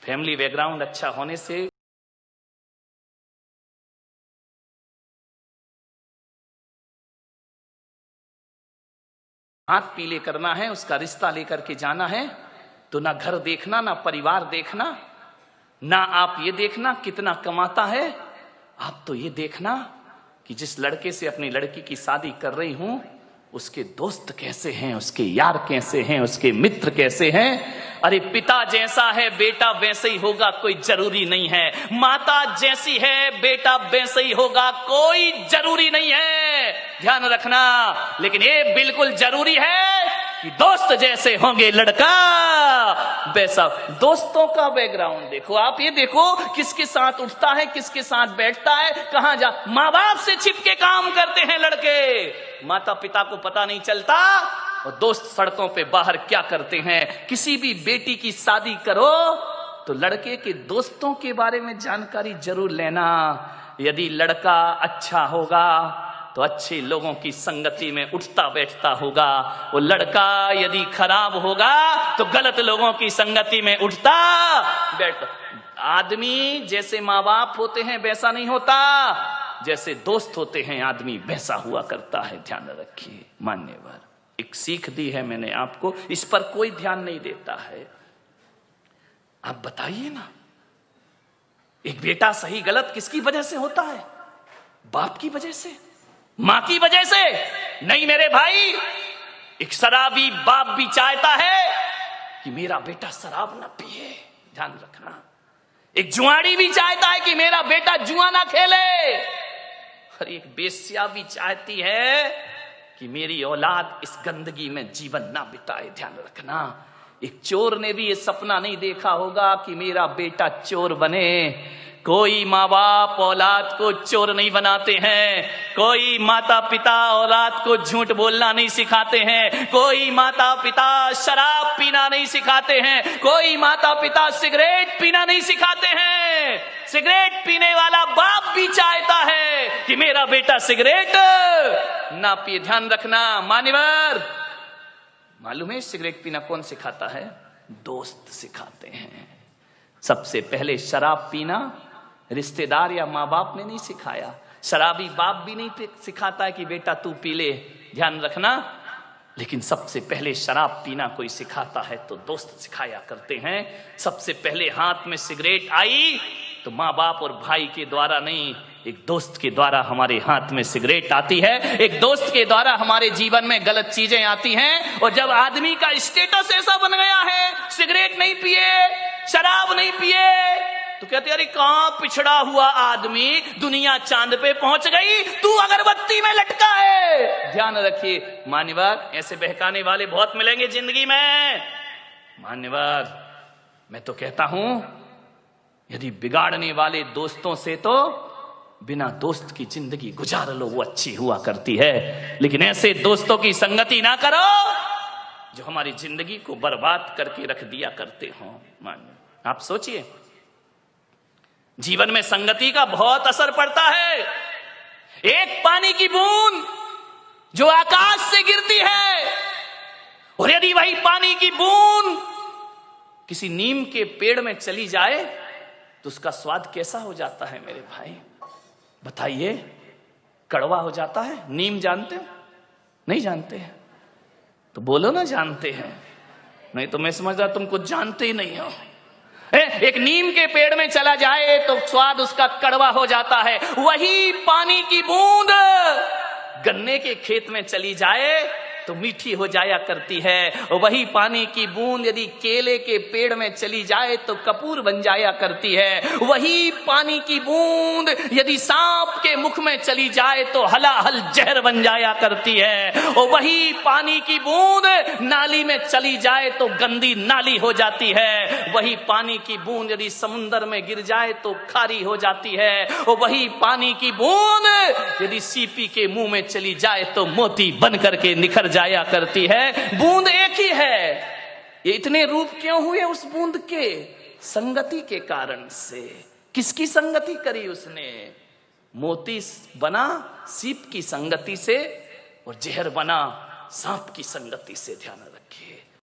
Family background अच्छा होने से हाथ पीले करना है, उसका रिश्ता लेकर के जाना है, तो ना घर देखना, ना परिवार देखना, ना आप ये देखना कितना कमाता है, आप तो ये देखना कि जिस लड़के से अपनी लड़की की शादी कर रही हूं उसके दोस्त कैसे हैं, उसके यार कैसे हैं, उसके मित्र कैसे हैं। अरे पिता जैसा है बेटा वैसे ही होगा, कोई जरूरी नहीं है। माता जैसी है बेटा वैसे ही होगा, कोई जरूरी नहीं है, ध्यान रखना। लेकिन ये बिल्कुल जरूरी है कि दोस्त जैसे होंगे लड़का वैसा। दोस्तों का बैकग्राउंड देखो, आप ये देखो किसके साथ उठता है, किसके साथ बैठता है, कहां जा। माँ बाप से छिपके काम करते हैं लड़के, माता पिता को पता नहीं चलता, और दोस्त सड़कों पे बाहर क्या करते हैं। किसी भी बेटी की शादी करो तो लड़के के दोस्तों के बारे में जानकारी जरूर लेना। यदि लड़का अच्छा होगा तो अच्छे लोगों की संगति में उठता बैठता होगा, वो लड़का यदि खराब होगा तो गलत लोगों की संगति में उठता बैठता। आदमी जैसे माँ बाप होते हैं वैसा नहीं होता, जैसे दोस्त होते हैं आदमी वैसा हुआ करता है, ध्यान रखिए। मान्यवर, एक सीख दी है मैंने आपको, इस पर कोई ध्यान नहीं देता है। आप बताइए ना, एक बेटा सही गलत किसकी वजह से होता है? बाप की वजह से, मां की वजह से नहीं मेरे भाई। एक शराबी बाप भी चाहता है कि मेरा बेटा शराब ना पिए, ध्यान रखना। एक जुआड़ी भी चाहता है कि मेरा बेटा जुआ ना खेले, और एक बेस्या भी चाहती है कि मेरी औलाद इस गंदगी में जीवन ना बिताए, ध्यान रखना। एक चोर ने भी ये सपना नहीं देखा होगा कि मेरा बेटा चोर बने। कोई माँ बाप औलाद को चोर नहीं बनाते हैं, कोई माता पिता औलाद को झूठ बोलना नहीं सिखाते हैं, कोई माता पिता शराब पीना नहीं सिखाते हैं, कोई माता पिता सिगरेट पीना नहीं सिखाते हैं। सिगरेट पीने वाला बाप भी चाहता है कि मेरा बेटा सिगरेट ना पिए, ध्यान रखना। मान्यवर, मालूम है सिगरेट पीना कौन सिखाता है? दोस्त सिखाते हैं। सबसे पहले शराब पीना रिश्तेदार या माँ बाप ने नहीं सिखाया, शराबी बाप भी नहीं सिखाता है कि बेटा तू पी ले, ध्यान रखना। लेकिन सबसे पहले शराब पीना कोई सिखाता है तो दोस्त सिखाया करते हैं। सबसे पहले हाथ में सिगरेट आई तो माँ बाप और भाई के द्वारा नहीं, एक दोस्त के द्वारा हमारे हाथ में सिगरेट आती है, एक दोस्त के द्वारा हमारे जीवन में गलत चीजें आती हैं। और जब आदमी का स्टेटस ऐसा बन गया है, सिगरेट नहीं पिए, शराब नहीं पिए, तो कहते अरे कहां पिछड़ा हुआ आदमी, दुनिया चांद पे पहुंच गई, तू अगरबत्ती में लटका है। ध्यान रखिए मान्यवर, ऐसे बहकाने वाले बहुत मिलेंगे जिंदगी में। मान्यवर, मैं तो कहता हूं यदि बिगाड़ने वाले दोस्तों से तो बिना दोस्त की जिंदगी गुजार लो, वो अच्छी हुआ करती है। लेकिन ऐसे दोस्तों की संगति ना करो जो हमारी जिंदगी को बर्बाद करके रख दिया करते हो। मान्य, आप सोचिए, जीवन में संगति का बहुत असर पड़ता है। एक पानी की बूंद जो आकाश से गिरती है, और यदि वही पानी की बूंद किसी नीम के पेड़ में चली जाए तो उसका स्वाद कैसा हो जाता है मेरे भाई? बताइए, कड़वा हो जाता है। नीम जानते हो? नहीं जानते हैं तो बोलो ना जानते हैं, नहीं तो मैं समझ रहा तुम कुछ जानते ही नहीं हो। एक नीम के पेड़ में चला जाए तो स्वाद उसका कड़वा हो जाता है। वही पानी की बूंद गन्ने के खेत में चली जाए तो मीठी हो जाया करती है। और वही पानी की बूंद यदि केले के पेड़ में चली जाए तो कपूर बन जाया करती है। वही पानी की बूंद यदि सांप के मुख में चली जाए तो हलाहल जहर बन जाया करती है। और वही पानी की बूंद नाली में चली जाए तो गंदी नाली हो जाती है। वही पानी की बूंद यदि समुद्र में गिर जाए तो खारी हो जाती है। और वही पानी की बूंद यदि सीपी के मुंह में चली जाए तो मोती बन करके निखर जाया करती है। बूंद एक ही है। ये इतने रूप क्यों हुए उस बूंद के? संगति के कारण से। किसकी संगति करी उसने? मोती बना सीप की संगति से और जहर बना सांप की संगति से। ध्यान रखें।